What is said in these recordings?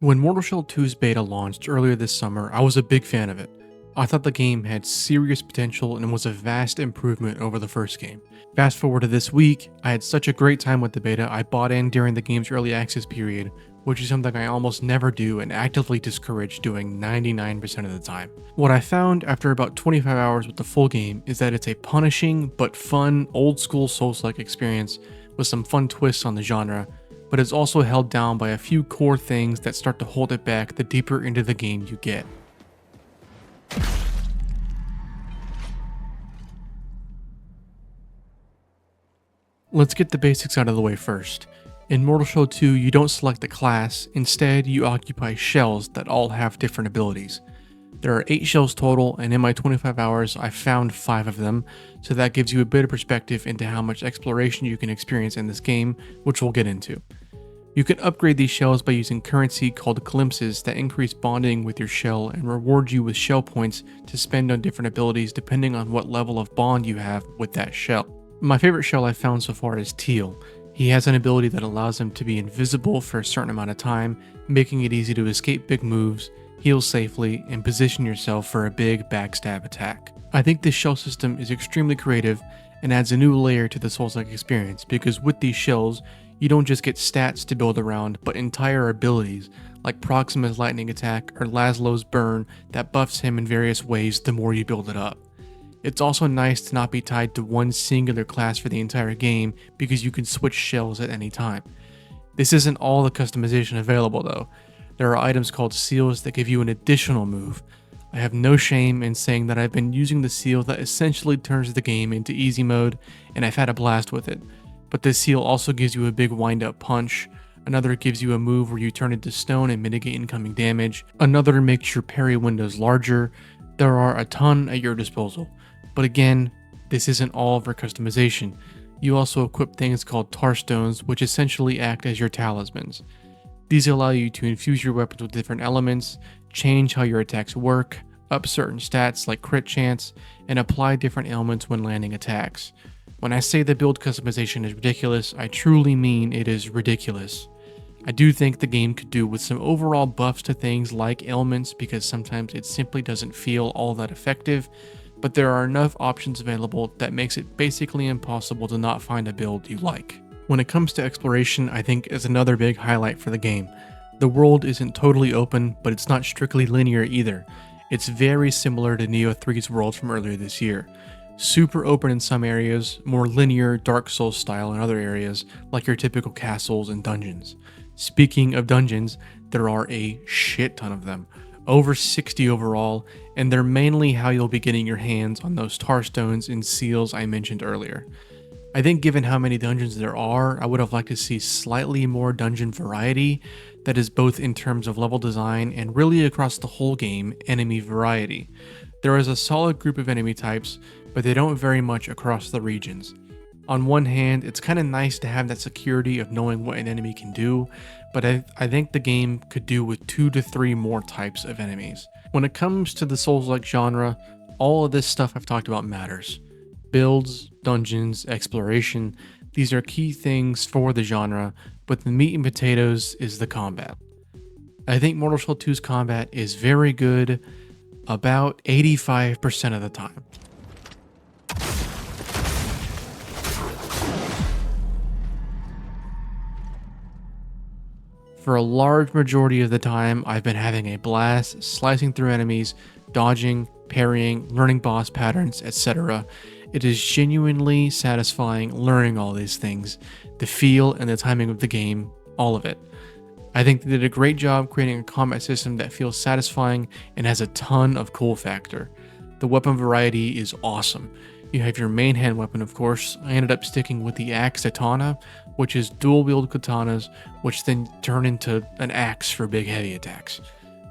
When Mortal Shell 2's beta launched earlier this summer, I was a big fan of it. I thought the game had serious potential and was a vast improvement over the first game. Fast forward to this week, I had such a great time with the beta, I bought in during the game's early access period, which is something I almost never do and actively discourage doing 99% of the time. What I found after about 25 hours with the full game is that it's a punishing but fun, old school Soulslike experience with some fun twists on the genre, but it's also held down by a few core things that start to hold it back the deeper into the game you get. Let's get the basics out of the way first. In Mortal Shell 2, you don't select a class, instead you occupy shells that all have different abilities. There are 8 shells total, and in my 25 hours I found 5 of them, so that gives you a bit of perspective into how much exploration you can experience in this game, which we'll get into. You can upgrade these shells by using currency called glimpses that increase bonding with your shell and reward you with shell points to spend on different abilities depending on what level of bond you have with that shell. My favorite shell I've found so far is Teal. He has an ability that allows him to be invisible for a certain amount of time, making it easy to escape big moves, heal safely, and position yourself for a big backstab attack. I think this shell system is extremely creative and adds a new layer to the Souls-like experience because with these shells, you don't just get stats to build around, but entire abilities, like Proxima's lightning attack or Laszlo's burn that buffs him in various ways the more you build it up. It's also nice to not be tied to one singular class for the entire game because you can switch shells at any time. This isn't all the customization available though. There are items called seals that give you an additional move. I have no shame in saying that I've been using the seal that essentially turns the game into easy mode, and I've had a blast with it. But this seal also gives you a big wind-up punch, another gives you a move where you turn into stone and mitigate incoming damage, another makes your parry windows larger. There are a ton at your disposal. But again, this isn't all for customization. You also equip things called tar stones, which essentially act as your talismans. These allow you to infuse your weapons with different elements, change how your attacks work, up certain stats like crit chance, and apply different ailments when landing attacks. When I say the build customization is ridiculous, I truly mean it is ridiculous. I do think the game could do with some overall buffs to things like ailments because sometimes it simply doesn't feel all that effective, but there are enough options available that makes it basically impossible to not find a build you like. When it comes to exploration, I think is another big highlight for the game. The world isn't totally open, but it's not strictly linear either. It's very similar to Neo 3's world from earlier this year. Super open in some areas, more linear Dark Souls style in other areas, like your typical castles and dungeons. Speaking of dungeons, there are a shit ton of them. Over 60 overall, and they're mainly how you'll be getting your hands on those tar stones and seals I mentioned earlier. I think given how many dungeons there are, I would have liked to see slightly more dungeon variety, that is both in terms of level design and really across the whole game, enemy variety. There is a solid group of enemy types, but they don't vary much across the regions. On one hand, it's kind of nice to have that security of knowing what an enemy can do, but I think the game could do with 2 to 3 more types of enemies. When it comes to the Souls-like genre, all of this stuff I've talked about matters. Builds, dungeons, exploration, these are key things for the genre, but the meat and potatoes is the combat. I think Mortal Shell 2's combat is very good about 85% of the time. For a large majority of the time, I've been having a blast slicing through enemies, dodging, parrying, learning boss patterns, etc. It is genuinely satisfying learning all these things, the feel and the timing of the game, all of it. I think they did a great job creating a combat system that feels satisfying and has a ton of cool factor. The weapon variety is awesome. You have your main hand weapon, of course. I ended up sticking with the axe katana, which is dual wield katanas, which then turn into an axe for big heavy attacks.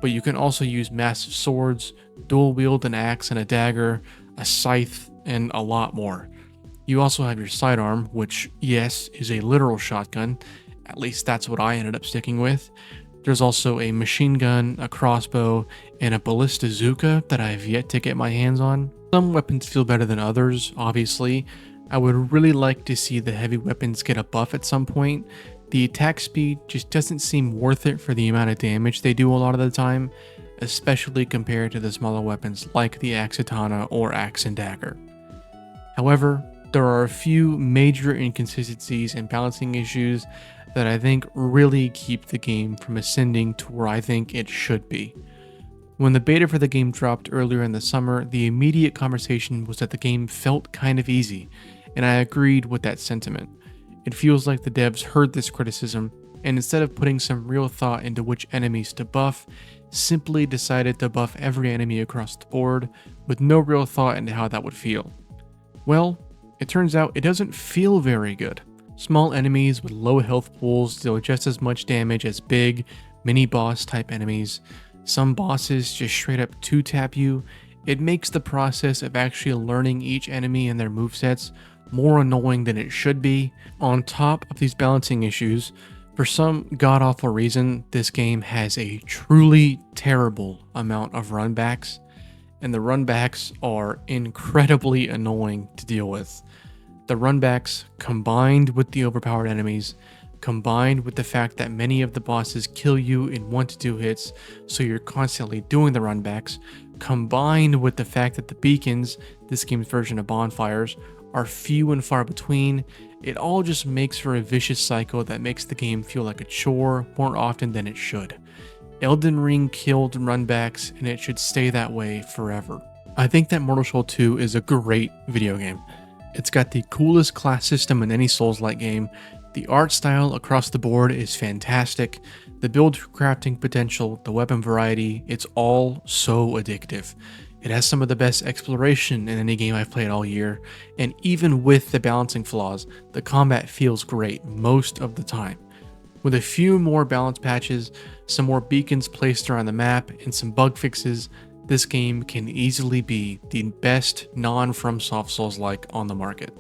But you can also use massive swords, dual wield an axe and a dagger, a scythe, and a lot more. You also have your sidearm, which, yes, is a literal shotgun. At least that's what I ended up sticking with. There's also a machine gun, a crossbow, and a ballista bazooka that I've yet to get my hands on. Some weapons feel better than others, obviously. I would really like to see the heavy weapons get a buff at some point. The attack speed just doesn't seem worth it for the amount of damage they do a lot of the time, especially compared to the smaller weapons like the axe katana or axe and dagger. However, there are a few major inconsistencies and balancing issues that I think really keep the game from ascending to where I think it should be. When the beta for the game dropped earlier in the summer, the immediate conversation was that the game felt kind of easy, and I agreed with that sentiment. It feels like the devs heard this criticism, and instead of putting some real thought into which enemies to buff, simply decided to buff every enemy across the board with no real thought into how that would feel. Well, it turns out it doesn't feel very good. Small enemies with low health pools deal just as much damage as big, mini-boss type enemies. Some bosses just straight up 2-tap you. It makes the process of actually learning each enemy and their movesets more annoying than it should be. On top of these balancing issues, for some god-awful reason, this game has a truly terrible amount of runbacks, and the runbacks are incredibly annoying to deal with. The runbacks, combined with the overpowered enemies, combined with the fact that many of the bosses kill you in 1 to 2 hits, so you're constantly doing the runbacks, combined with the fact that the beacons, this game's version of bonfires, are few and far between, it all just makes for a vicious cycle that makes the game feel like a chore more often than it should. Elden Ring killed runbacks, and it should stay that way forever. I think that Mortal Shell 2 is a great video game. It's got the coolest class system in any Souls-like game. The art style across the board is fantastic. The build crafting potential, the weapon variety, it's all so addictive. It has some of the best exploration in any game I've played all year, and even with the balancing flaws, the combat feels great most of the time. With a few more balance patches, some more beacons placed around the map, and some bug fixes, this game can easily be the best non-FromSoft Souls-like on the market.